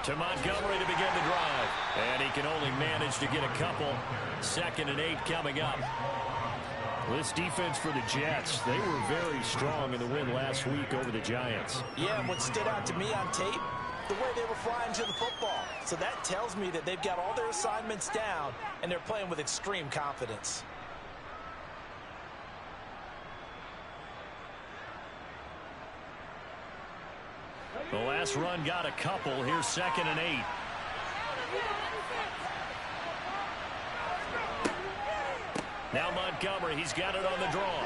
To Montgomery to begin the drive. And he can only manage to get a couple. 2nd and 8 coming up. This defense for the Jets, they were very strong in the win last week over the Giants. Yeah, and what stood out to me on tape, the way they were flying to the football. So that tells me that they've got all their assignments down, and they're playing with extreme confidence. The last run got a couple. Here's 2nd and 8. Now Montgomery, he's got it on the draw.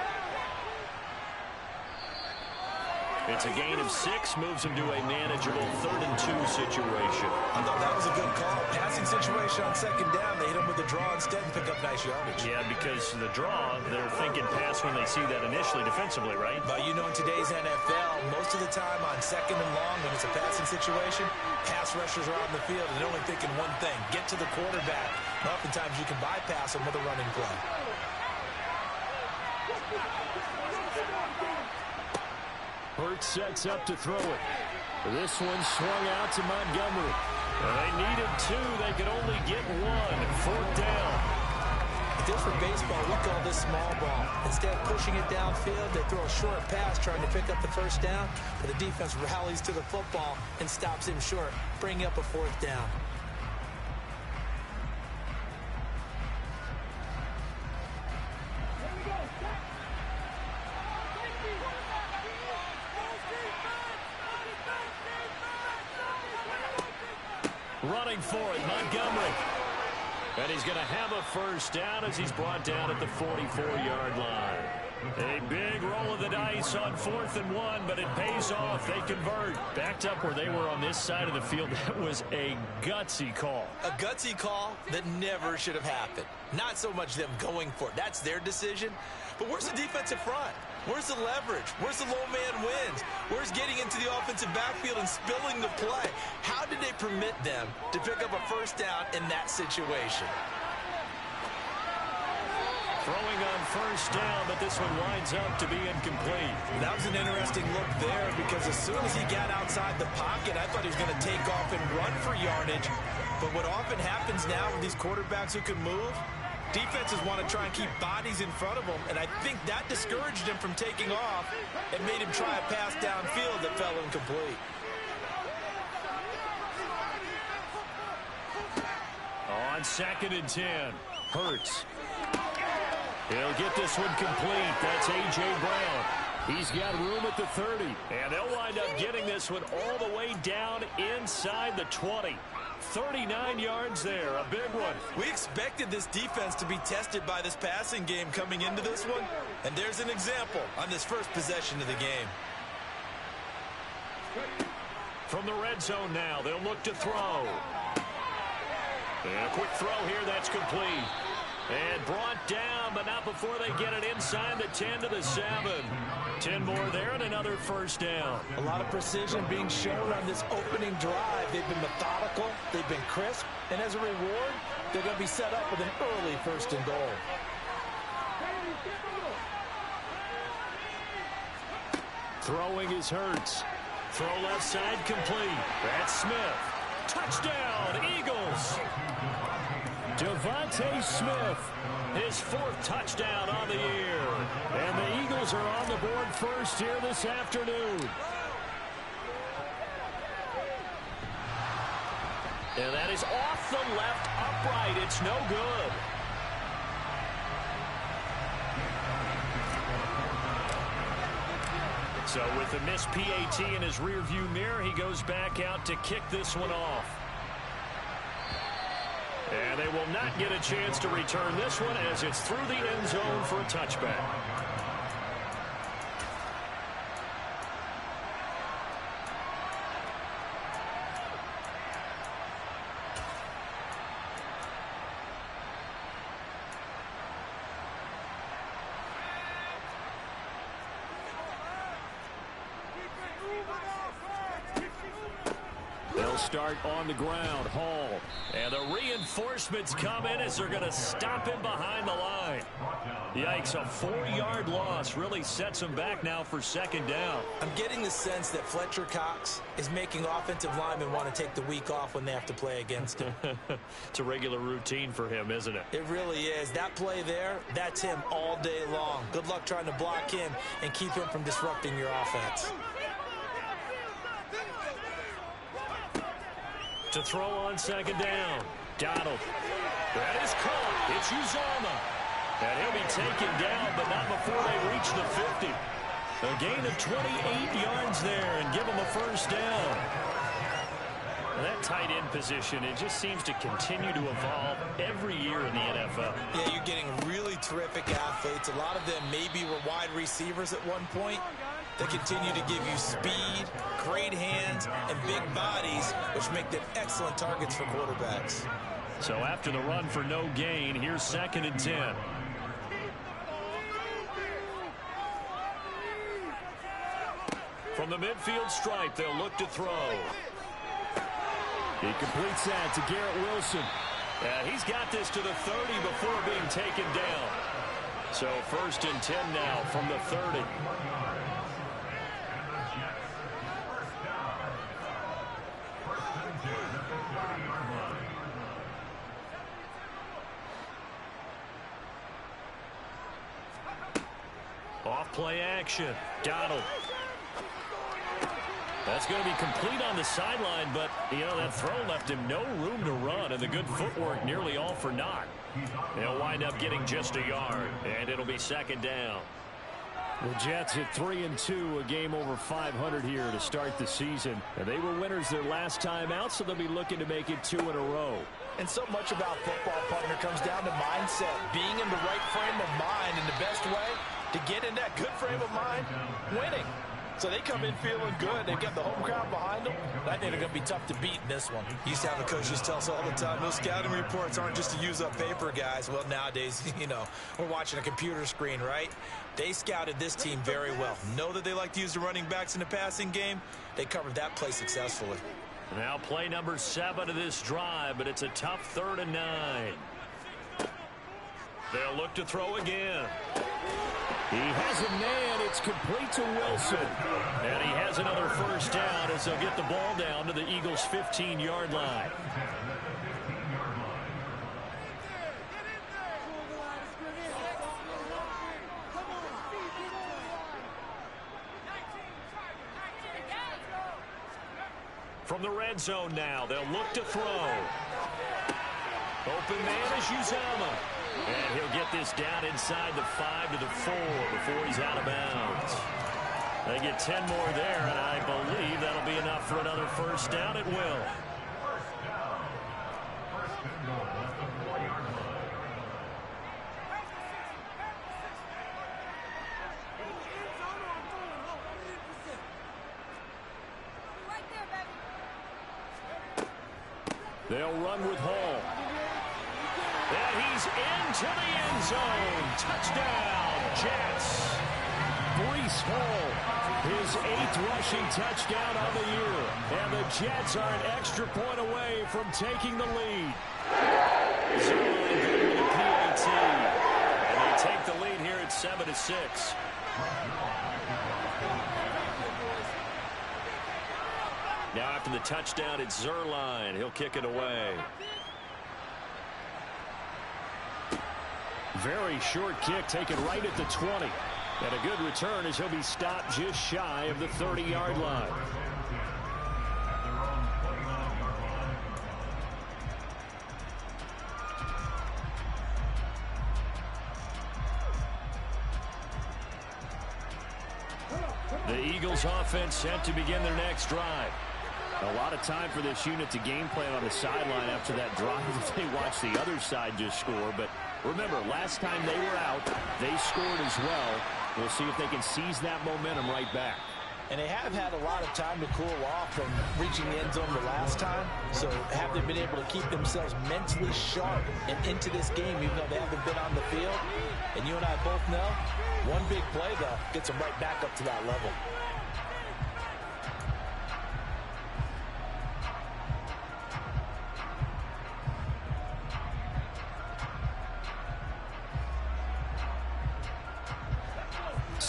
It's a gain of 6, moves him to a manageable 3rd and 2 situation. I thought that was a good call. Passing situation on 2nd down. They hit him with the draw instead and pick up nice yardage. Yeah, because the draw, they're thinking pass when they see that initially defensively, right? But you know, in today's NFL, most of the time on 2nd and long, when it's a passing situation, pass rushers are on the field and they're only thinking one thing, get to the quarterback. And oftentimes you can bypass them with a running play. Hurts sets up to throw it. This one swung out to Montgomery. They needed 2. They could only get 1. 4th down. Just for baseball, we call this small ball. Instead of pushing it downfield, they throw a short pass trying to pick up the 1st down. But the defense rallies to the football and stops him short, bringing up a 4th down. Running for it, Montgomery. And he's going to have a 1st down as he's brought down at the 44-yard line. A big roll of the dice on 4th and 1, but it pays off. They convert. Backed up where they were on this side of the field. That was a gutsy call. A gutsy call that never should have happened. Not so much them going for it. That's their decision. But where's the defensive front? Where's the leverage? Where's the low man wins? Where's getting into the offensive backfield and spilling the play? How did they permit them to pick up a 1st down in that situation? Throwing on 1st down, but this one winds up to be incomplete. That was an interesting look there because as soon as he got outside the pocket, I thought he was going to take off and run for yardage. But what often happens now with these quarterbacks who can move, defenses want to try and keep bodies in front of them, and I think that discouraged him from taking off and made him try a pass downfield that fell incomplete. On 2nd and 10, Hurts. He'll get this one complete. That's A.J. Brown. He's got room at the 30, and they'll wind up getting this one all the way down inside the 20. 39 yards there, a big one. We expected this defense to be tested by this passing game coming into this one, and there's an example on this first possession of the game. From the red zone now, they'll look to throw. And a quick throw here, that's complete. And brought down, but not before they get it inside the 10 to the 7. 10 more there and another 1st down. A lot of precision being shown on this opening drive. They've been methodical, they've been crisp, and as a reward, they're going to be set up with an early 1st and goal. Throwing is Hurts. Throw left side complete. That's Smith. Touchdown, Eagles. Devontae Smith, his 4th touchdown on the year. And the Eagles are on the board first here this afternoon. And that is off the left upright. It's no good. So with the missed PAT in his rearview mirror, he goes back out to kick this one off. And they will not get a chance to return this one as it's through the end zone for a touchback. They'll start on the ground. Hall. And the reinforcements come in as they're going to stop him behind the line. Yikes, a 4-yard loss really sets him back now for second down. I'm getting the sense that Fletcher Cox is making offensive linemen want to take the week off when they have to play against him. It's a regular routine for him, isn't it? It really is. That play there, that's him all day long. Good luck trying to block him and keep him from disrupting your offense. To throw on second down. Donald. That is caught. It's Uzomah. And he'll be taken down, but not before they reach the 50. A gain of 28 yards there and give him a first down. And that tight end position, it just seems to continue to evolve every year in the NFL. Yeah, you're getting really terrific athletes. A lot of them maybe were wide receivers at one point. They continue to give you speed, great hands, and big bodies, which make them excellent targets for quarterbacks. So after the run for no gain, here's 2nd and 10. From the midfield stripe, they'll look to throw. He completes that to Garrett Wilson. He's got this to the 30 before being taken down. So 1st and 10 now from the 30. Off play action. Donald. That's going to be complete on the sideline, but, you know, that throw left him no room to run, and the good footwork nearly all for naught. They'll wind up getting just a yard, and it'll be 2nd down. The Jets at 3-2, a game over 500 here to start the season. And they were winners their last time out, so they'll be looking to make it 2 in a row. And so much about football, partner, comes down to mindset. Being in the right frame of mind, and the best way to get in that good frame of mind, winning. So they come in feeling good. They've got the home crowd behind them. I think they're going to be tough to beat in this one. Used to have a coach just tell us all the time, those scouting reports aren't just to use up paper, guys. Well, nowadays, you know, we're watching a computer screen, right? They scouted this team very well. Know that they like to use the running backs in the passing game. They covered that play successfully. Now play number 7 of this drive, but it's a tough 3rd and 9. They'll look to throw again. He has a man. It's complete to Wilson. And he has another first down as they'll get the ball down to the Eagles' 15-yard line. From the red zone now, they'll look to throw. Open man is Uzomah. And he'll get this down inside the 5 to the 4 before he's out of bounds. They get 10 more there, and I believe that'll be enough for another first down. It will. They'll run with Hall. And he's into the end zone. Touchdown, Jets. Breece Hall, his 8th rushing touchdown on the year. And the Jets are an extra point away from taking the lead. Zerline good with a PAT. And they take the lead here at 7-6. Now after the touchdown, it's Zerline. He'll kick it away. Very short kick taken right at the 20. And a good return as he'll be stopped just shy of the 30-yard line. The Eagles offense set to begin their next drive. A lot of time for this unit to game plan on the sideline after that drive that they watched the other side just score. But remember, last time they were out, they scored as well. We'll see if they can seize that momentum right back. And they have had a lot of time to cool off from reaching the end zone the last time. So have they been able to keep themselves mentally sharp and into this game, even though they haven't been on the field? And you and I both know, one big play, though, gets them right back up to that level.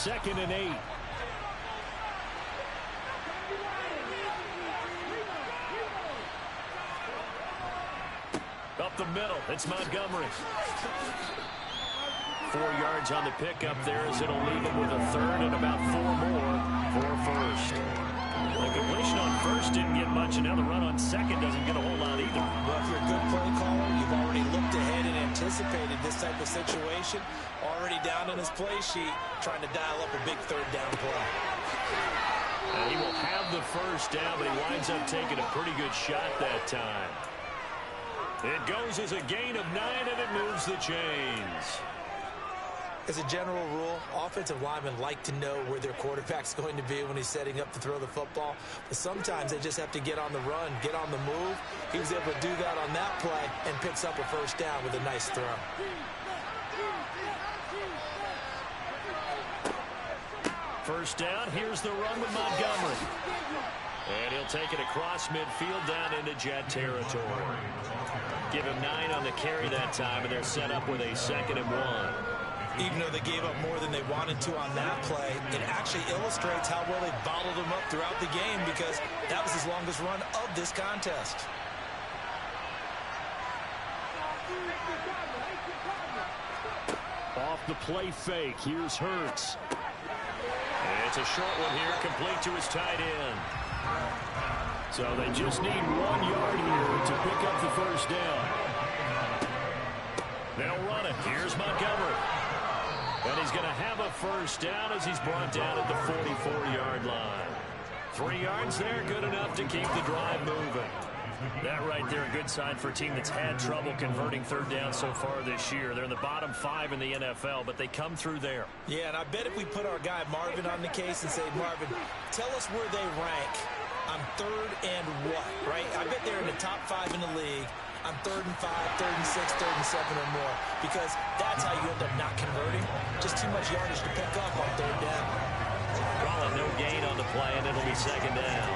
2nd and 8. Up the middle, it's Montgomery. 4 yards on the pickup there as it'll leave him with a third and about 4 more for first. The completion on first didn't get much, and now the run on second doesn't get a whole lot either. Well, if you're a good play caller, you've already looked ahead and anticipated this type of situation. Already down in his play sheet, trying to dial up a big third down play. And he will have the first down, but he winds up taking a pretty good shot that time. It goes as a gain of 9, and it moves the chains. As a general rule, offensive linemen like to know where their quarterback's going to be when he's setting up to throw the football. But sometimes they just have to get on the run, get on the move. He was able to do that on that play and picks up a first down with a nice throw. First down, here's the run with Montgomery. And he'll take it across midfield down into Jet territory. Give him 9 on the carry that time, and they're set up with a 2nd and 1. Even though they gave up more than they wanted to on that play, it actually illustrates how well they bottled him up throughout the game because that was his longest run of this contest. Off the play fake, here's Hurts. And it's a short one here, complete to his tight end. So they just need 1 yard here to pick up the first down. They'll run it. Here's Montgomery. And he's going to have a first down as he's brought down at the 44-yard line. 3 yards there, good enough to keep the drive moving. That right there, a good sign for a team that's had trouble converting third down so far this year. They're in the bottom 5 in the NFL, but they come through there. Yeah, and I bet if we put our guy Marvin on the case and say, Marvin, tell us where they rank on 3rd and what, right? I bet they're in the top 5 in the league on 3rd and 5, 3rd and 6, 3rd and 7 or more, because that's how you end up not converting. Just too much yardage to pick up on 3rd down. Probably no gain on the play, and it'll be 2nd down.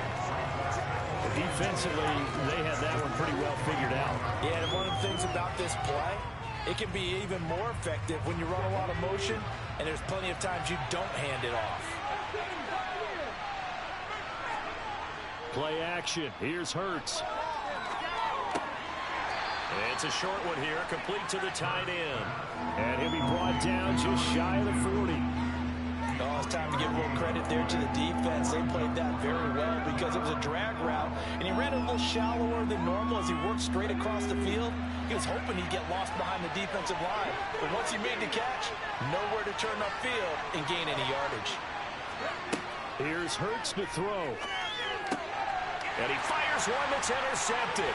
Defensively, they had that one pretty well figured out. Yeah, and one of the things about this play, it can be even more effective when you run a lot of motion, and there's plenty of times you don't hand it off. Play action. Here's Hurts. It's a short one here, complete to the tight end. And he'll be brought down just shy of the 40. Oh, it's time to give a little credit there to the defense. They played that very well because it was a drag route, and he ran a little shallower than normal as he worked straight across the field. He was hoping he'd get lost behind the defensive line. But once he made the catch, nowhere to turn upfield and gain any yardage. Here's Hurts to throw. And he fires one that's intercepted.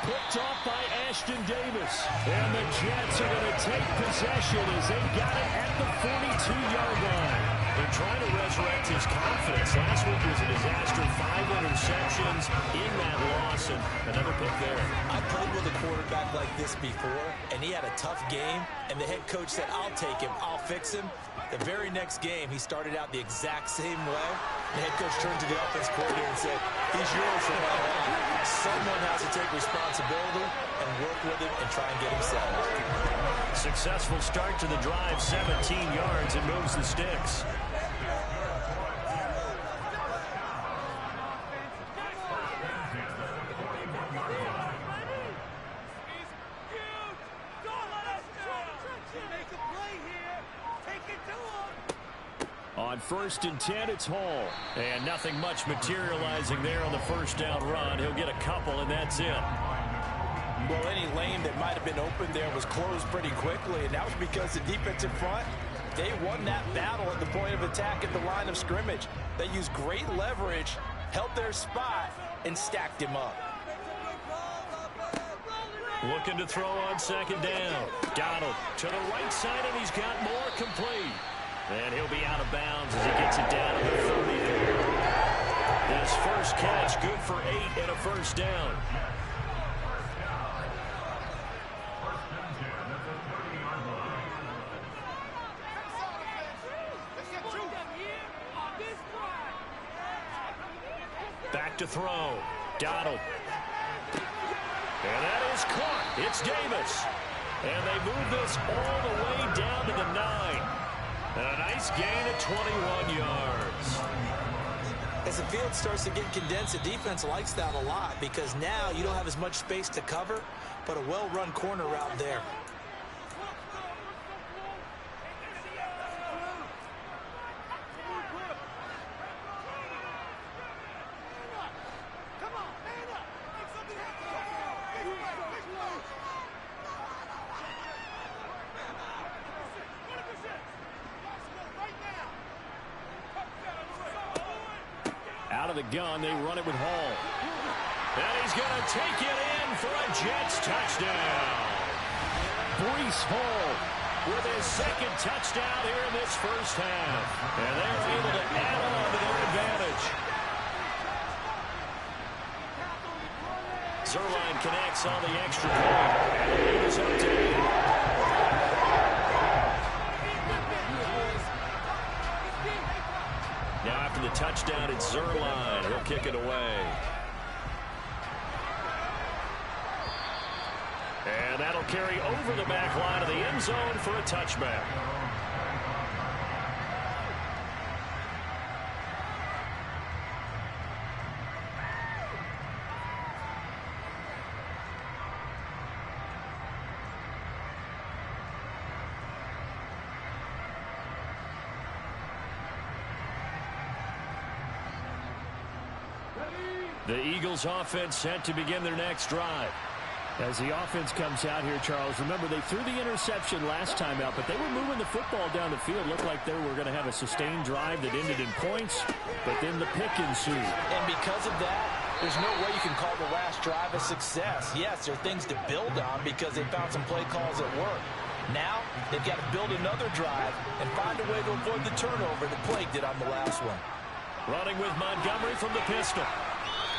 Picked off by Ashton Davis. And the Jets are going to take possession as they got it at the 42-yard line. They're trying to resurrect his confidence. Last week was a disaster. 5 interceptions in that loss, and another pick there. I played with a quarterback like this before, and he had a tough game, and the head coach said, I'll take him, I'll fix him. The very next game, he started out the exact same way. The head coach turned to the offense coordinator and said, he's yours from now on. Someone has to take responsibility and work with him and try and get him settled. Successful start to the drive, 17 yards, and moves the sticks. On 1st and 10, it's Hall. And nothing much materializing there on the first down run. He'll get a couple, and that's it. Well, any lane that might have been open there was closed pretty quickly, and that was because the defensive front, they won that battle at the point of attack at the line of scrimmage. They used great leverage, held their spot, and stacked him up. Looking to throw on 2nd down. Donald to the right side, and he's got more complete. And he'll be out of bounds as he gets it down to the 30 there. His first catch, good for 8 and a first down. Back to throw. Donald. And that is caught. It's Davis. And they move this all the way down to the 9. And a nice gain of 21 yards. As the field starts to get condensed, the defense likes that a lot because now you don't have as much space to cover, but a well-run corner route there. Out of the gun, they run it with Hall. And he's going to take it in for a Jets touchdown. Breece Hall with his second touchdown here in this first half. And they're able to add on to their advantage. Zerline connects on the extra point. And the lead is up to 8. Now after the touchdown, it's Zerline. He'll kick it away. And that'll carry over the back line of the end zone for a touchback. The Eagles offense set to begin their next drive. As the offense comes out here, Charles, remember they threw the interception last time out, but they were moving the football down the field. Looked like they were going to have a sustained drive that ended in points, but then the pick ensued. And because of that, there's no way you can call the last drive a success. Yes, there are things to build on because they found some play calls that work. Now, they've got to build another drive and find a way to avoid the turnover that plagued it on the last one. Running with Montgomery from the pistol.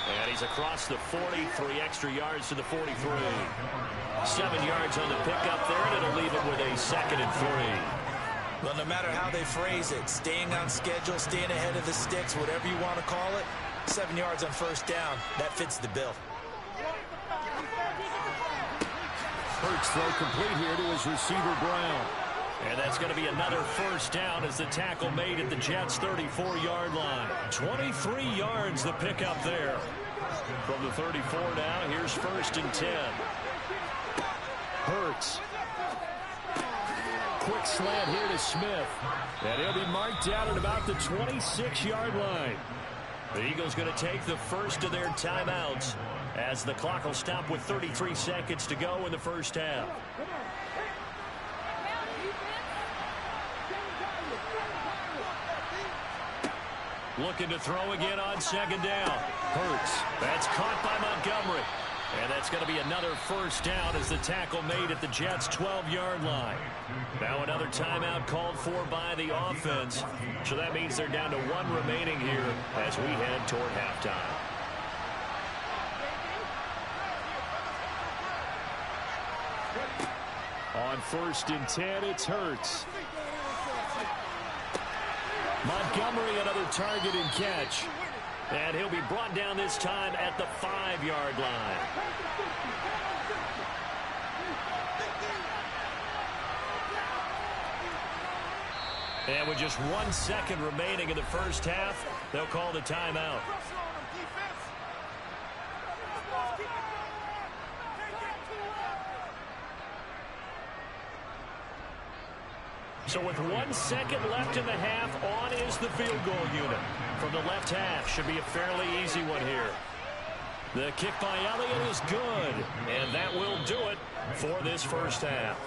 And he's across the 40, 3 extra yards to the 43. 7 yards on the pickup there, and it'll leave him with a 2nd and 3. Well, no matter how they phrase it, staying on schedule, staying ahead of the sticks, whatever you want to call it, 7 yards on first down, that fits the bill. Hurts throw complete here to his receiver Brown. And that's going to be another first down as the tackle made at the Jets' 34-yard line. 23 yards the pickup there. From the 34 now, here's 1st and 10. Hurts. Quick slant here to Smith. And he'll be marked down at about the 26-yard line. The Eagles going to take the first of their timeouts as the clock will stop with 33 seconds to go in the first half. Looking to throw again on 2nd down. Hurts. That's caught by Montgomery. And that's going to be another first down as the tackle made at the Jets' 12-yard line. Now another timeout called for by the offense. So that means they're down to 1 remaining here as we head toward halftime. On 1st and 10, it's Hurts. Montgomery, another target and catch. And he'll be brought down this time at the 5-yard line. And with just 1 second remaining in the first half, they'll call the timeout. So with 1 second left in the half, on is the field goal unit. From the left half, should be a fairly easy one here. The kick by Elliott is good, and that will do it for this first half.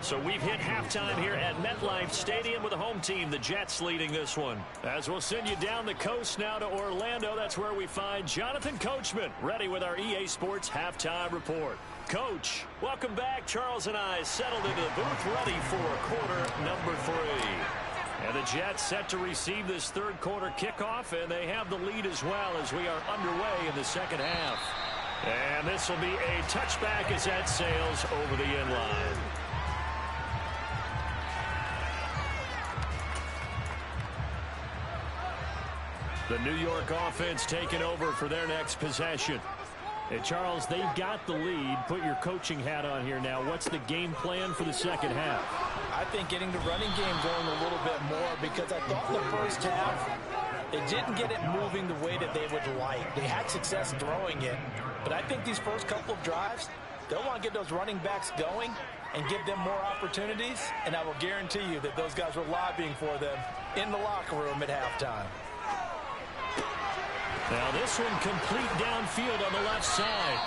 So we've hit halftime here at MetLife Stadium with the home team, the Jets, leading this one. As we'll send you down the coast now to Orlando, that's where we find Jonathan Coachman, ready with our EA Sports halftime report. Coach, welcome back. Charles and I settled into the booth, ready for quarter number 3. And the Jets set to receive this third quarter kickoff, and they have the lead as well as we are underway in the second half. And this will be a touchback as that sails over the end line. The New York offense taking over for their next possession. Hey, Charles, they've got the lead. Put your coaching hat on here now. What's the game plan for the second half? I think getting the running game going a little bit more, because I thought in the first half they didn't get it moving the way that they would like. They had success throwing it, but I think these first couple of drives, they'll want to get those running backs going and give them more opportunities, and I will guarantee you that those guys were lobbying for them in the locker room at halftime. Now this one complete downfield on the left side.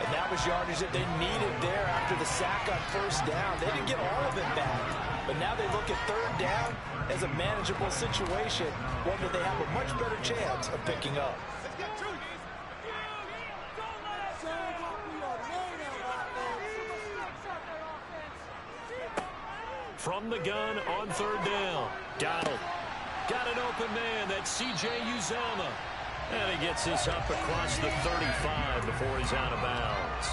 And that was yardage that they needed there after the sack on first down. They didn't get all of it back, but now they look at third down as a manageable situation, one that they have a much better chance of picking up. From the gun on third down, Donald got an open man. That's C.J. Uzomah. And he gets this up across the 35 before he's out of bounds.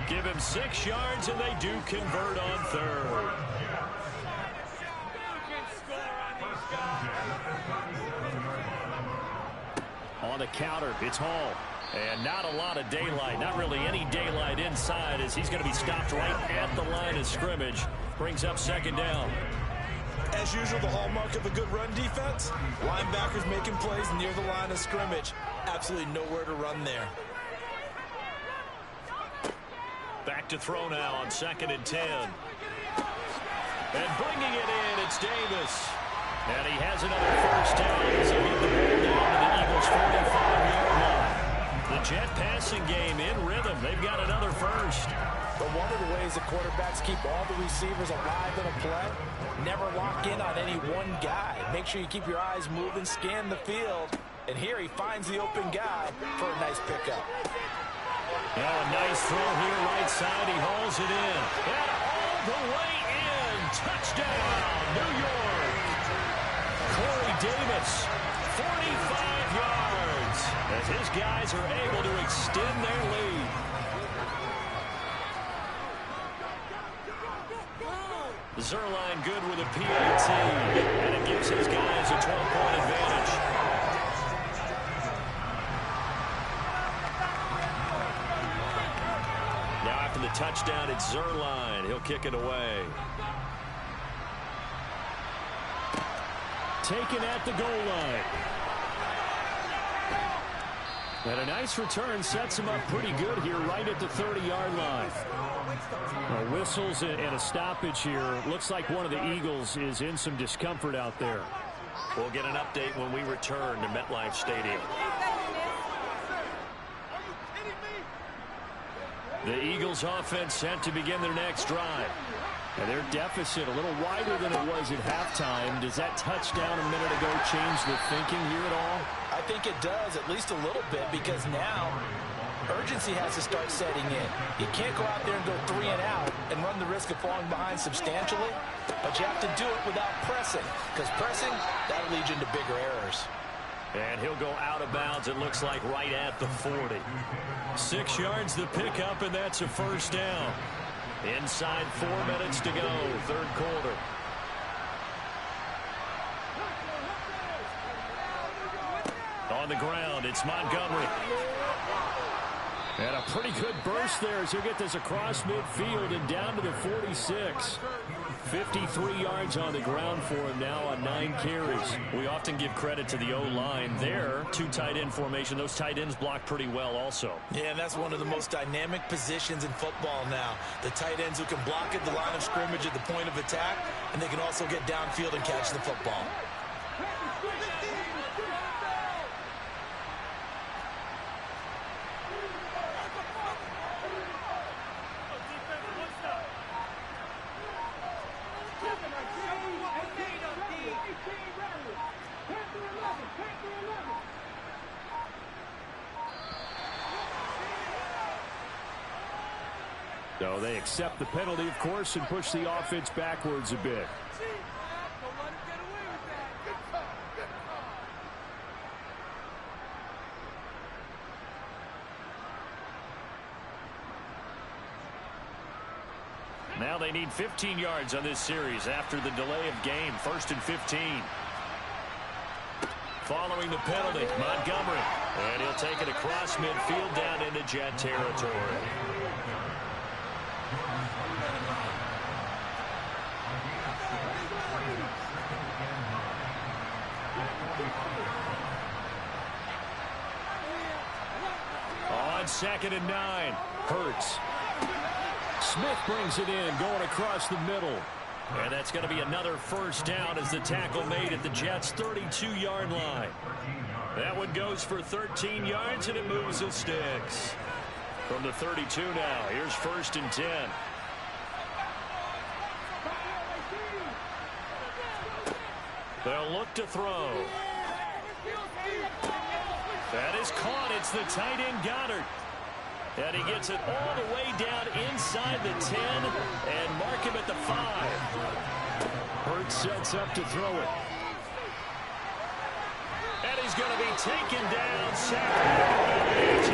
Give him 6 yards, and they do convert on third. On the counter, it's Hall. And not a lot of daylight, not really any daylight inside, as he's going to be stopped right at the line of scrimmage. Brings up second down. As usual, the hallmark of a good run defense, linebackers making plays near the line of scrimmage. Absolutely nowhere to run there. Back to throw now on 2nd and 10. And bringing it in, it's Davis. And he has another first down as he hit the ball down to the Eagles' 45-yard line. The Jet passing game in rhythm. They've got another first. But one of the ways the quarterbacks keep all the receivers alive in a play, never lock in on any one guy. Make sure you keep your eyes moving, scan the field. And here he finds the open guy for a nice pickup. Now a nice throw here right side. He hauls it in. And all the way in. Touchdown, New York. Corey Davis, 45 yards. As his guys are able to extend their lead. Zerline good with a PAT, and it gives his guys a 12-point advantage. Now after the touchdown, it's Zerline. He'll kick it away. Taken at the goal line. And a nice return sets him up pretty good here right at the 30-yard line. Whistles and a stoppage here. Looks like one of the Eagles is in some discomfort out there. We'll get an update when we return to MetLife Stadium. The Eagles offense set to begin their next drive. And their deficit a little wider than it was at halftime. Does that touchdown a minute ago change the thinking here at all? I think it does, at least a little bit, because now urgency has to start setting in. You can't go out there and go 3 and out and run the risk of falling behind substantially, but you have to do it without pressing, because pressing, that'll lead you into bigger errors. And he'll go out of bounds, it looks like, right at the 40. 6 yards the pickup, and that's a first down. Inside 4 minutes to go, third quarter. On the ground, it's Montgomery. And a pretty good burst there as he'll get this across midfield and down to the 46. 53 yards on the ground for him now on 9 carries. We often give credit to the O-line there. 2 tight end formation. Those tight ends block pretty well also. Yeah, and that's one of the most dynamic positions in football now. The tight ends who can block at the line of scrimmage at the point of attack, and they can also get downfield and catch the football. So they accept the penalty, of course, and push the offense backwards a bit. Now they need 15 yards on this series after the delay of game. 1st and 15. following the penalty. Montgomery. And he'll take it across midfield down into Jet territory. On 2nd and 9. Hurts. Smith brings it in, going across the middle. And that's going to be another first down as the tackle made at the Jets' 32-yard line. That one goes for 13 yards, and it moves the sticks. From the 32 now, here's 1st and 10. They'll look to throw. That is caught. It's the tight end Goddard. And he gets it all the way down inside the 10 and mark him at the 5. Hurts sets up to throw it. And he's going to be taken down. Sacked. A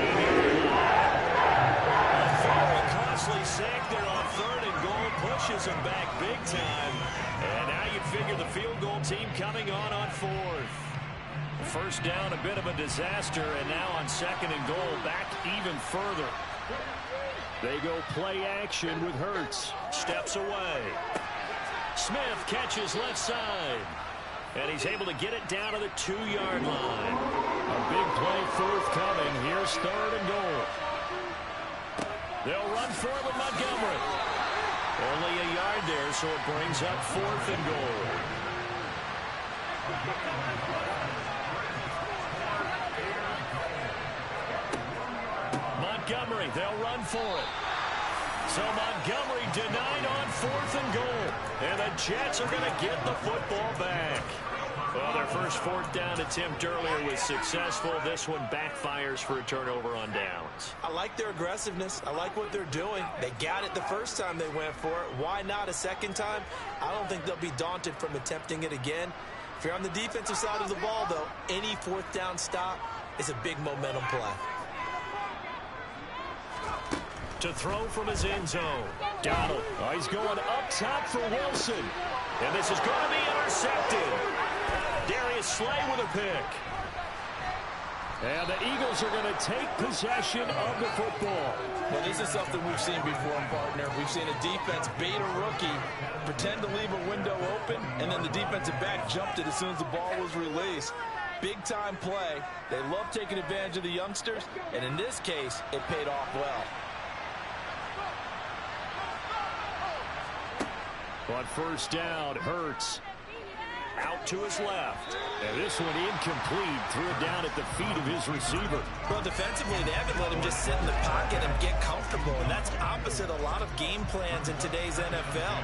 very costly sack there on 3rd and goal. Pushes him back big time. And now you figure the field goal team coming on 4th. First down, a bit of a disaster, and now on 2nd and goal, back even further. They go play action with Hurts. Steps away. Smith catches left side. And he's able to get it down to the 2-yard line. A big play forthcoming. Here's 3rd and goal. They'll run for it with Montgomery. Only a yard there, so it brings up 4th and goal. Montgomery, they'll run for it. So Montgomery denied on 4th and goal. And the Jets are going to get the football back. Well, their first 4th down attempt earlier was successful. This one backfires for a turnover on downs. I like their aggressiveness. I like what they're doing. They got it the first time they went for it. Why not a second time? I don't think they'll be daunted from attempting it again. If you're on the defensive side of the ball, though, any 4th down stop is a big momentum play. To throw from his end zone. Donald. Oh, he's going up top for Wilson. And this is going to be intercepted. Darius Slay with a pick. And the Eagles are going to take possession of the football. Well, this is something we've seen before, partner. We've seen a defense bait a rookie, pretend to leave a window open, and then the defensive back jumped it as soon as the ball was released. Big-time play. They love taking advantage of the youngsters, and in this case, it paid off well. On first down, Hurts. Out to his left. And this one incomplete. Threw it down at the feet of his receiver. Well, defensively, they haven't let him just sit in the pocket and get comfortable, and that's opposite a lot of game plans in today's NFL.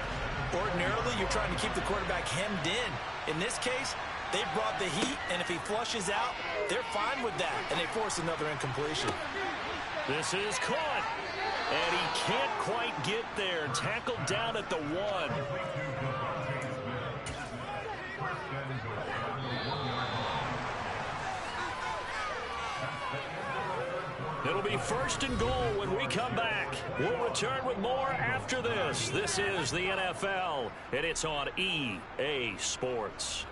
Ordinarily, you're trying to keep the quarterback hemmed in. In this case, they brought the heat, and if he flushes out, they're fine with that, and they force another incompletion. This is caught. And he can't quite get there. Tackled down at the 1. It'll be 1st and goal when we come back. We'll return with more after this. This is the NFL, and it's on EA Sports.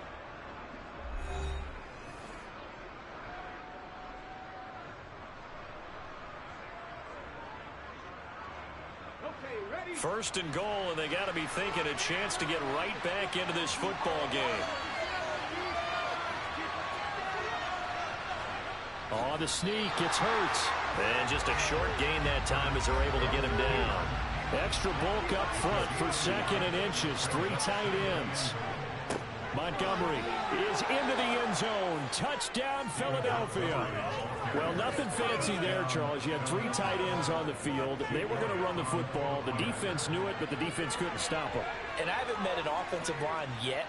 First and goal, and they got to be thinking a chance to get right back into this football game. On the sneak, it's Hurts. And just a short gain that time as they're able to get him down. Extra bulk up front for 2nd and inches. 3 tight ends. Montgomery is into the end zone. Touchdown, Philadelphia. Well, nothing fancy there, Charles. You had 3 tight ends on the field. They were going to run the football. The defense knew it, but the defense couldn't stop them. And I haven't met an offensive line yet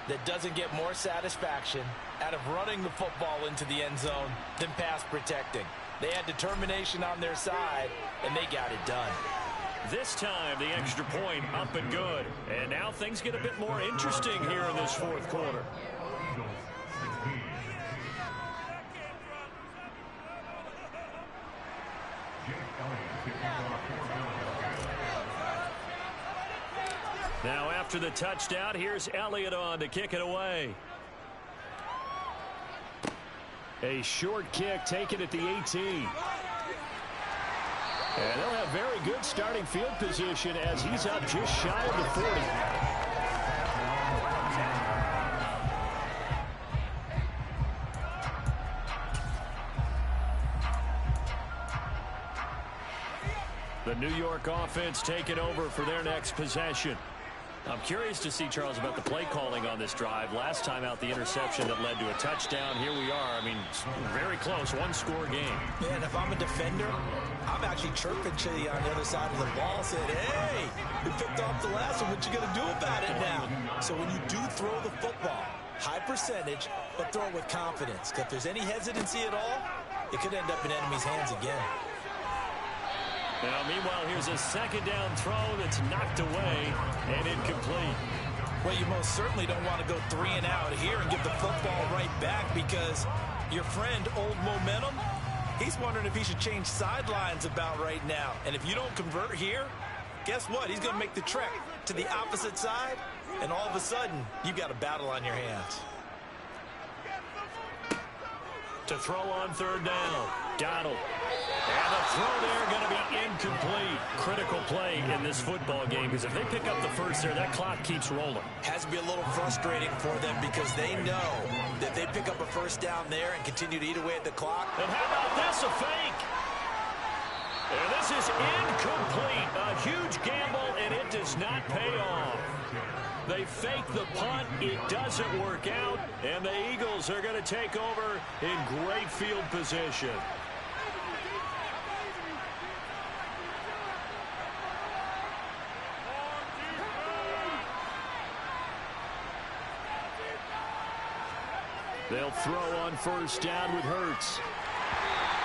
that doesn't get more satisfaction out of running the football into the end zone than pass protecting. They had determination on their side, and they got it done. This time, the extra point up and good. And now things get a bit more interesting here in this 4th quarter. Now after the touchdown, here's Elliott on to kick it away. A short kick taken at the 18. And they'll have very good starting field position as he's up just shy of the 40. The New York offense taking over for their next possession. I'm curious to see, Charles, about the play calling on this drive. Last time out, the interception that led to a touchdown. Here we are. I mean, very close, one-score game. Yeah, and if I'm a defender, I'm actually chirping to you on the other side of the ball, saying, hey, we picked off the last one. What you going to do about it now? So when you do throw the football, high percentage, but throw it with confidence. Because if there's any hesitancy at all, it could end up in enemy's hands again. Now, meanwhile, here's a second down throw that's knocked away and incomplete. Well, you most certainly don't want to go 3 and out here and give the football right back because your friend, Old Momentum, he's wondering if he should change sidelines about right now. And if you don't convert here, guess what? He's going to make the trek to the opposite side, and all of a sudden, you've got a battle on your hands. To throw on third down, Donald. And the throw there going to be incomplete. Critical play in this football game because if they pick up the first there, that clock keeps rolling. Has to be a little frustrating for them because they know that they pick up a first down there and continue to eat away at the clock. And how about this, a fake? And this is incomplete. A huge gamble, and it does not pay off. They fake the punt. It doesn't work out, and the Eagles are going to take over in great field position. They'll throw on first down with Hurts.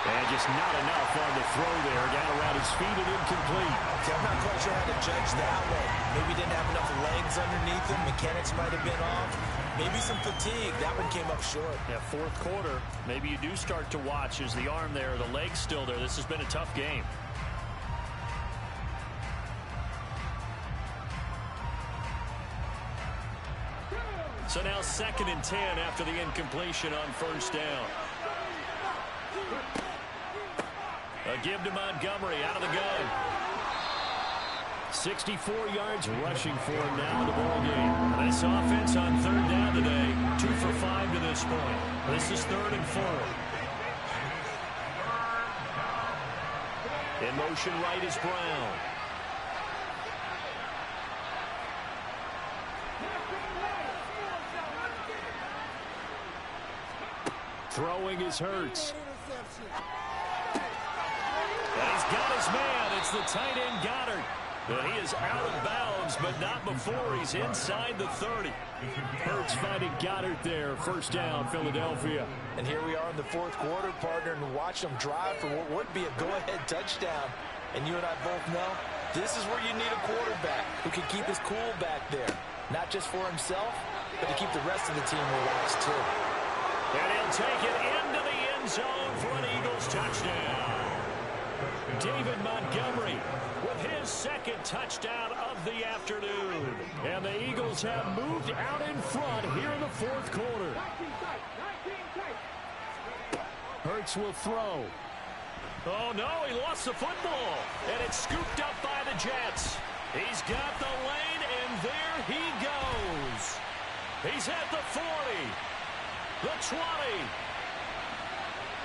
And just not enough on the throw there. Down around his feet and incomplete. See, I'm not quite sure how to judge that one. Maybe didn't have enough legs underneath him. Mechanics might have been off. Maybe some fatigue. That one came up short. Yeah, fourth quarter. Maybe you do start to watch as the arm there, the leg's still there. This has been a tough game. So now 2nd and 10 after the incompletion on first down. A give to Montgomery out of the gun. 64 yards rushing for him now in the ball game. This offense on third down today, 2 for 5 to this point. This is 3rd and 4. In motion right is Brown. Throwing is Hurts. And he's got his man. It's the tight end Goddard. And he is out of bounds, but not before he's inside the 30. Hurts finding Goddard there. First down, Philadelphia. And here we are in the fourth quarter, partner, and watch them drive for what would be a go-ahead touchdown. And you and I both know this is where you need a quarterback who can keep his cool back there. Not just for himself, but to keep the rest of the team relaxed, too. And he'll take it into the end zone for an Eagles touchdown. David Montgomery with his 2nd touchdown of the afternoon. And the Eagles have moved out in front here in the fourth quarter. Hurts will throw. Oh, no, he lost the football. And it's scooped up by the Jets. He's got the lane, and there he goes. He's at the 40. The 20.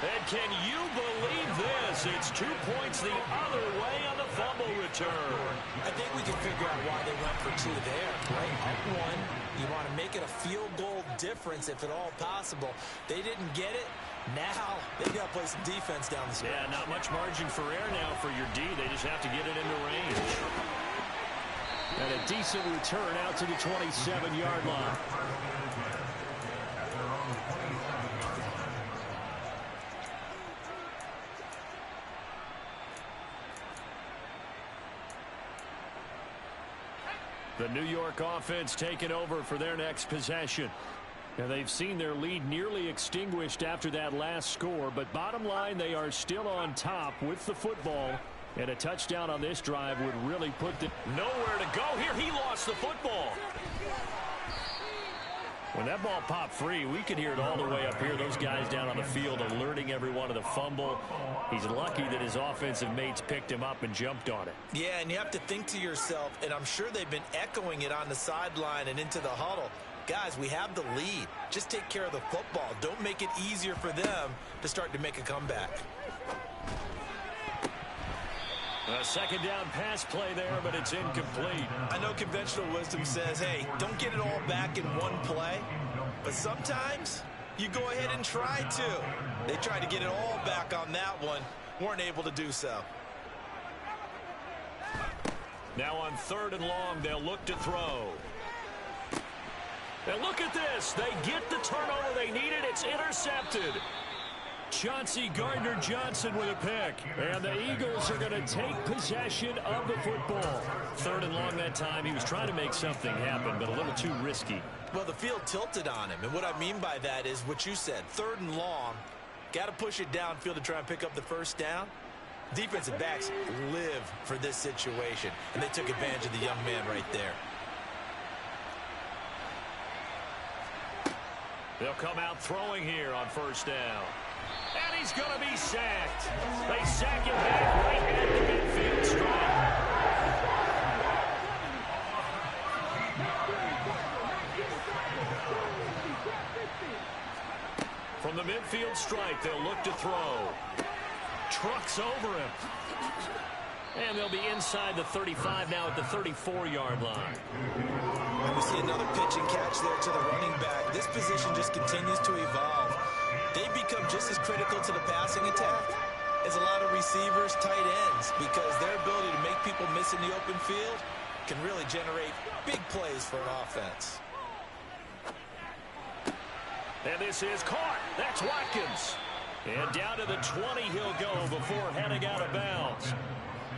And can you believe this? It's 2 points the other way on the fumble return. I think we can figure out why they went for 2 there, right? At 1, you want to make it a field goal difference if at all possible. They didn't get it. Now they've got to play some defense down the stretch. Yeah, not much margin for error now for your D. They just have to get it into range. And a decent return out to the 27-yard line. The New York offense taking over for their next possession. And they've seen their lead nearly extinguished after that last score. But bottom line, they are still on top with the football. And a touchdown on this drive would really put them nowhere to go here. He lost the football. When that ball popped free, we could hear it all the way up here. Those guys down on the field alerting everyone of the fumble. He's lucky that his offensive mates picked him up and jumped on it. Yeah, and you have to think to yourself, and I'm sure they've been echoing it on the sideline and into the huddle. Guys, we have the lead. Just take care of the football. Don't make it easier for them to start to make a comeback. A second down pass play there, but it's incomplete. I know conventional wisdom says, hey, don't get it all back in one play. But sometimes you go ahead and try to. They tried to get it all back on that one. Weren't able to do so. Now on 3rd and long, they'll look to throw. And look at this. They get the turnover they needed. It's intercepted. Chauncey Gardner-Johnson with a pick. And the Eagles are going to take possession of the football. 3rd and long that time. He was trying to make something happen, but a little too risky. Well, the field tilted on him. And what I mean by that is what you said. 3rd and long. Got to push it downfield to try and pick up the first down. Defensive backs live for this situation. And they took advantage of the young man right there. They'll come out throwing here on 1st down. And he's going to be sacked. They sack him back right at the midfield stripe. From the midfield stripe, they'll look to throw. Trucks over him. And they'll be inside the 35 now at the 34-yard line. And we see another pitch and catch there to the running back. This position just continues to evolve. They become just as critical to the passing attack as a lot of receivers, tight ends, because their ability to make people miss in the open field can really generate big plays for an offense. And this is caught. That's Watkins. And down to the 20 he'll go before heading out of bounds.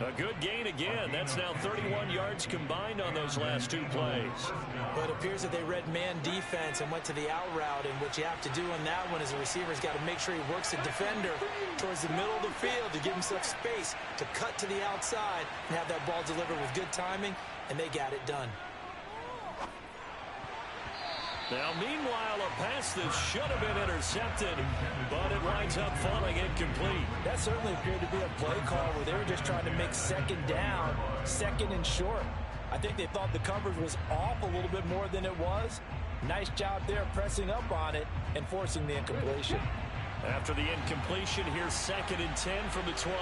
A good gain again. That's now 31 yards combined on those last 2 plays. But it appears that they read man defense and went to the out route. And what you have to do on that one is the receiver's got to make sure he works the defender towards the middle of the field to give himself space to cut to the outside and have that ball delivered with good timing. And they got it done. Now, meanwhile, a pass that should have been intercepted, but it winds up falling incomplete. That certainly appeared to be a play call where they were just trying to make 2nd down, 2nd and short. I think they thought the coverage was off a little bit more than it was. Nice job there pressing up on it and forcing the incompletion. After the incompletion, here's 2nd and 10 from the 20.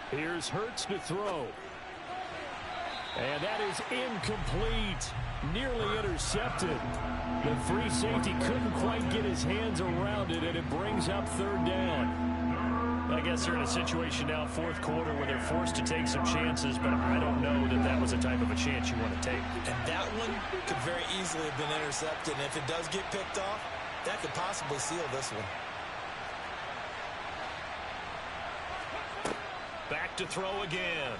Here's Hurts to throw. And that is incomplete. Nearly intercepted. The free safety couldn't quite get his hands around it, and it brings up 3rd down. I guess they're in a situation now, 4th quarter, where they're forced to take some chances, but I don't know that that was the type of a chance you want to take. And that one could very easily have been intercepted. And if it does get picked off, that could possibly seal this one. Back to throw again.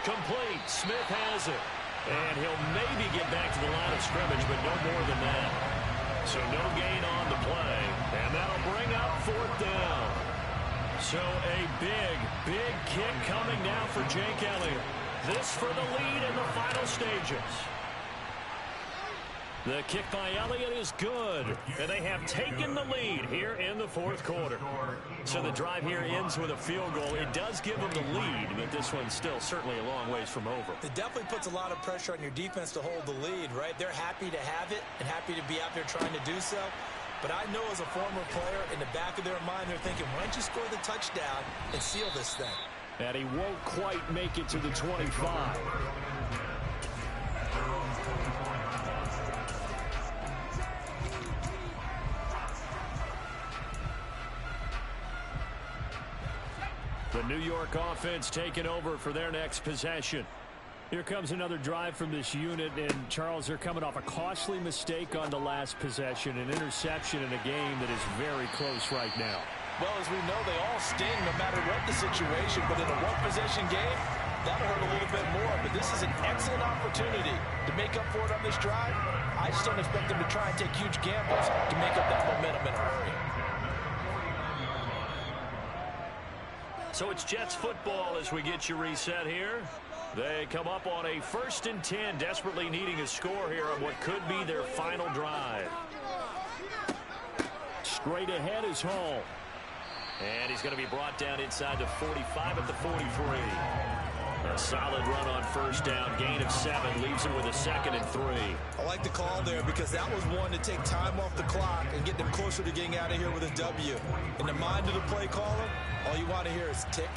Complete. Smith has it. And he'll maybe get back to the line of scrimmage, but no more than that. So no gain on the play. And that'll bring up 4th down. So a big kick coming now for Jake Elliott. This for the lead in the final stages. The kick by Elliott is good. And they have taken the lead here in the 4th quarter. So the drive here ends with a field goal. It does give them the lead, but this one's still certainly a long ways from over. It definitely puts a lot of pressure on your defense to hold the lead, right? They're happy to have it and happy to be out there trying to do so. But I know as a former player, in the back of their mind, they're thinking, why don't you score the touchdown and seal this thing? And he won't quite make it to the 25. The New York offense taking over for their next possession. Here comes another drive from this unit, and Charles, they're coming off a costly mistake on the last possession, an interception in a game that is very close right now. Well, as we know, they all sting no matter what the situation, but in a one-possession game, that'll hurt a little bit more. But this is an excellent opportunity to make up for it on this drive. I just don't expect them to try and take huge gambles to make up that momentum in a hurry. So it's Jets football as we get you reset here. They come up on a 1st and 10, desperately needing a score here on what could be their final drive. Straight ahead is Hall. And he's going to be brought down inside the 45 at the 43. A solid run on 1st down, gain of 7, leaves him with a 2nd and 3. I like the call there because that was one to take time off the clock and get them closer to getting out of here with a W. In the mind of the play caller, all you want to hear is tick,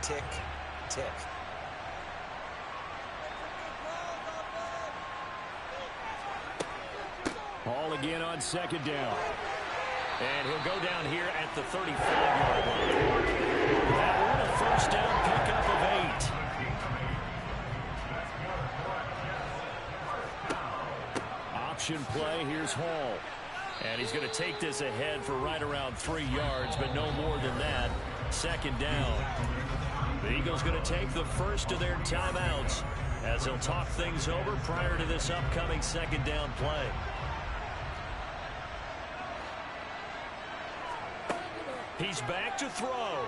tick, tick. Hall again on 2nd down. And he'll go down here at the 35-yard line. That one a 1st down pickup of 8. Option play, here's Hall. And he's going to take this ahead for right around 3 yards, but no more than that. 2nd down. The Eagles going to take the first of their timeouts as they'll talk things over prior to this upcoming 2nd down play. He's back to throw.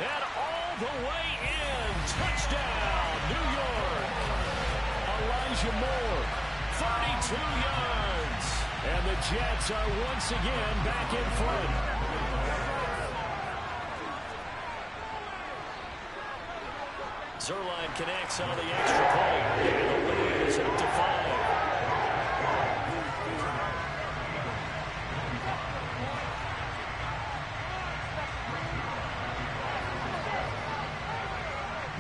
And all the way in. Touchdown, New York. Elijah Moore. 32 yards. And the Jets are once again back in front. Zuerlein connects on the extra point. And the lead is up to 5.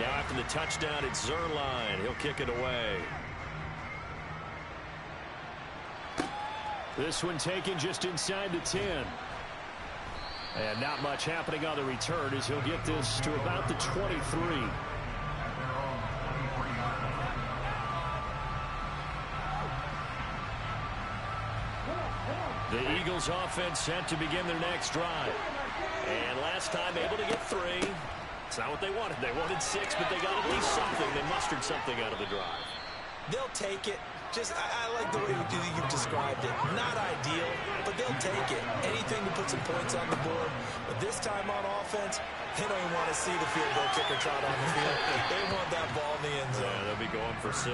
Now after the touchdown, it's Zuerlein. He'll kick it away. This one taken just inside the 10. And not much happening on the return as he'll get this to about the 23. The Eagles offense set to begin their next drive. And last time able to get 3. It's not what they wanted. They wanted 6, but they got at least something. They mustered something out of the drive. They'll take it. I like the way you've described it. Not ideal, but they'll take it. Anything to put some points on the board. But this time on offense, they don't even want to see the field goal kicker trot on the field. They want that ball in the end zone. Yeah, they'll be going for 6.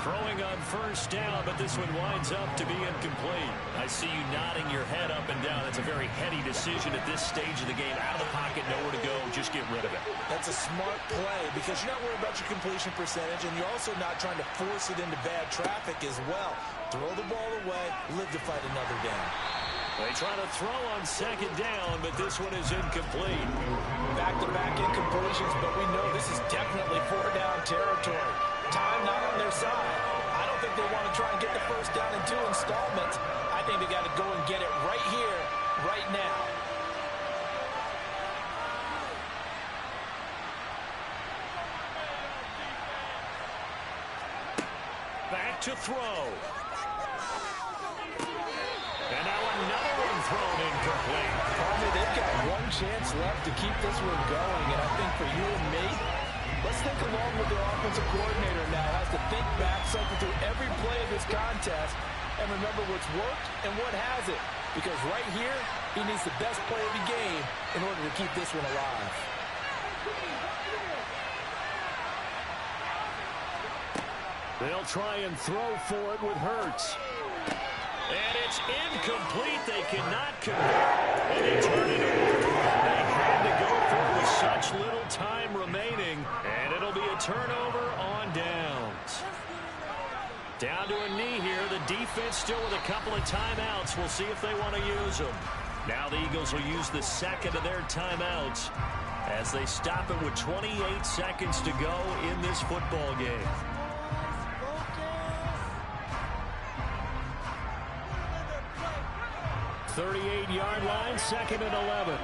Throwing on 1st down, but this one winds up to be incomplete. I see you nodding your head up and down. That's a very heady decision at this stage of the game. Out of the pocket, nowhere to go. Just get rid of it. That's a smart play because you're not worried about your completion percentage, and you're also not trying to force it into bad traffic as well. Throw the ball away, live to fight another down. They try to throw on 2nd down, but this one is incomplete. Back-to-back incompletions, but we know this is definitely 4-down territory. Time not on their side. I don't think they want to try and get the 1st down in 2 installments. I think they got to go and get it right here, right now. Back to throw. And now another one thrown incomplete. They've got one chance left to keep this one going, and I think for you and me, let's think along with their offensive coordinator now. Has to think back, cycle through every play of this contest, and remember what's worked and what hasn't. Because right here, he needs the best play of the game in order to keep this one alive. They'll try and throw for it with Hurts. And it's incomplete. They cannot convert. And they turn it over. They had to go for it with such little time remaining. And it'll be a turnover on downs. Down to a knee here. The defense still with a couple of timeouts. We'll see if they want to use them. Now the Eagles will use the 2nd of their timeouts as they stop it with 28 seconds to go in this football game. 38-yard line, 2nd and 11.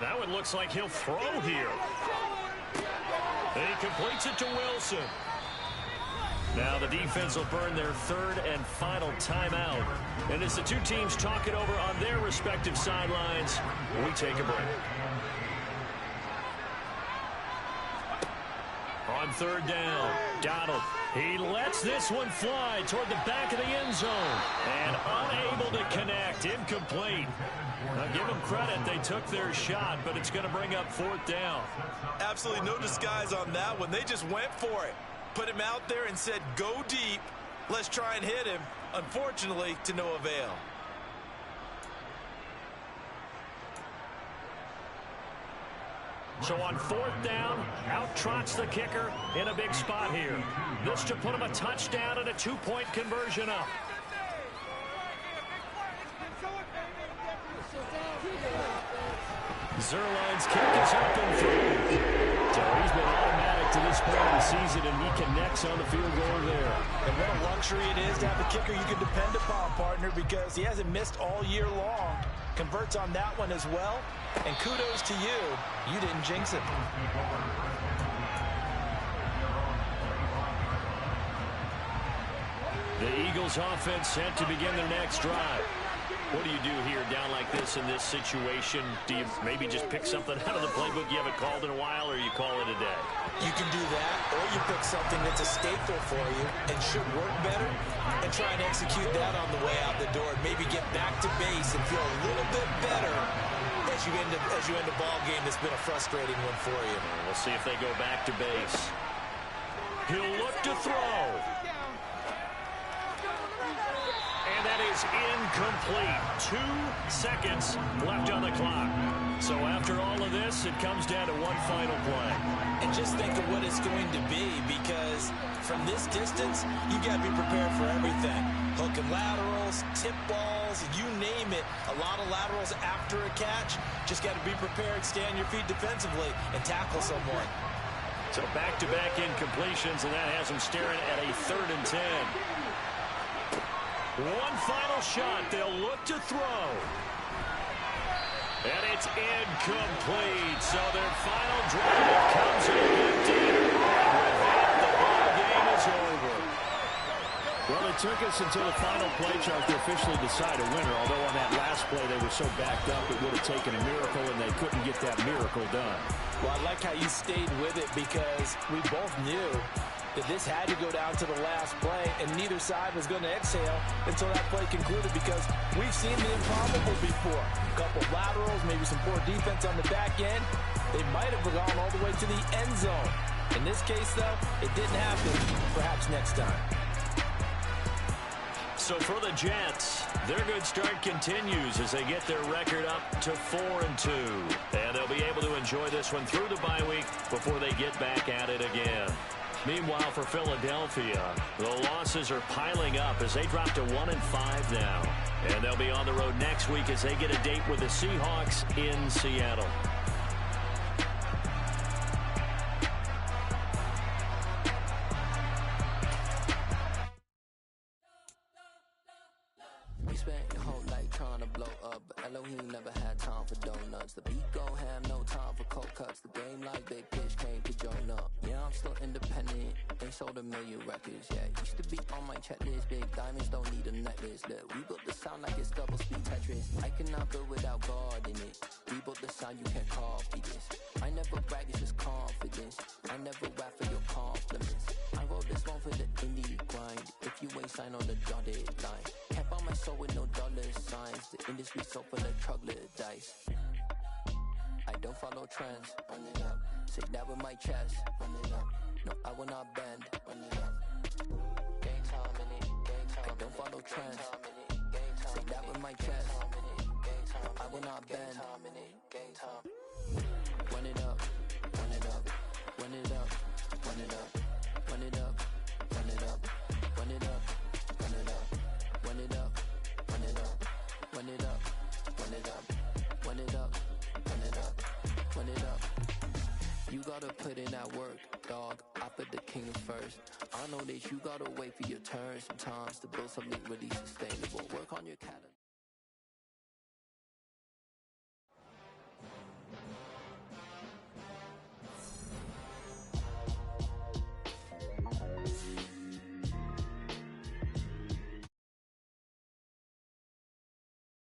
That one looks like he'll throw here. And he completes it to Wilson. Now the defense will burn their 3rd and final timeout. And as the two teams talk it over on their respective sidelines, we take a break. On third down, Donald. He lets this one fly toward the back of the end zone. And unable to connect. Incomplete. Now, give them credit. They took their shot, but it's going to bring up fourth down. Absolutely no disguise on that one. They just went for it. Put him out there and said, go deep. Let's try and hit him. Unfortunately, to no avail. So on fourth down, out trots the kicker in a big spot here. This to put him a touchdown and a two-point conversion up. Zerline's kick is up and through. So he's been automatic to this point of the season, and he connects on the field goal there. And what a luxury it is to have a kicker you can depend upon, partner, because he hasn't missed all year long. Converts on that one as well. And kudos to you. You didn't jinx it. The Eagles offense set to begin their next drive. What do you do here down like this in this situation? Do you maybe just pick something out of the playbook you haven't called in a while, or you call it a day? You can do that, or you pick something that's a staple for you and should work better and try and execute that on the way out the door. Maybe get back to base and feel a little bit better as you end a ball game that's been a frustrating one for you. We'll see if they go back to base. He'll look to throw. And that is incomplete. 2 seconds left on the clock. So after all of this, it comes down to one final play. And just think of what it's going to be, because from this distance, you got to be prepared for everything. Hook and laterals, tip balls, you name it. A lot of laterals after a catch. Just got to be prepared, stay on your feet defensively, and tackle someone. So back-to-back incompletions, and that has him staring at a 3rd and 10. One final shot. They'll look to throw. And it's incomplete. So their final drive comes in empty. And with that, the ball game is over. Well, it took us until the final play chart to officially decide a winner, although on that last play they were so backed up it would have taken a miracle, and they couldn't get that miracle done. Well, I like how you stayed with it, because we both knew that this had to go down to the last play, and neither side was going to exhale until that play concluded, because we've seen the improbable before. A couple of laterals, maybe some poor defense on the back end. They might have gone all the way to the end zone. In this case, though, it didn't happen. Perhaps next time. So for the Jets, their good start continues as they get their record up to 4-2. And they'll be able to enjoy this one through the bye week before they get back at it again. Meanwhile, for Philadelphia, the losses are piling up as they drop to 1-5 now. And they'll be on the road next week as they get a date with the Seahawks in Seattle. We spent your whole life trying to blow up, but Elohim never had time for donuts. The beat go ham, no time for cold cuts. The game like big pitch came to join up. Yeah, I'm still independent, ain't sold a million records. Yeah, used to be on my checklist. Big diamonds don't need a necklace. Look, we built the sound like it's double speed Tetris. I cannot build without God in it. We built the sound, you can't copy this. I never brag, it's just confidence. I never rap for your compliments. I wrote this one for the indie grind. If you ain't signed on the dotted line, can't buy my soul with no dollar signs. The industry so full of troglodytes. I don't follow trends. Run it up. Say that with my chest. Run it up. No, I will not bend. Run it up. Game time in it. Game time. I don't follow trends. Say that with my chest. I will not bend. Game time. Run it up. Run it up. Run it up. Run it up. Run it up. Run it up. Run it up. Run it up. Run it up. Run it up. Run it up. Run it up. Run it up. Run it up. Run it up. You gotta put in that work, dog. I put the king first. I know that you gotta wait for your turn sometimes to build something really sustainable. Work on your calendar.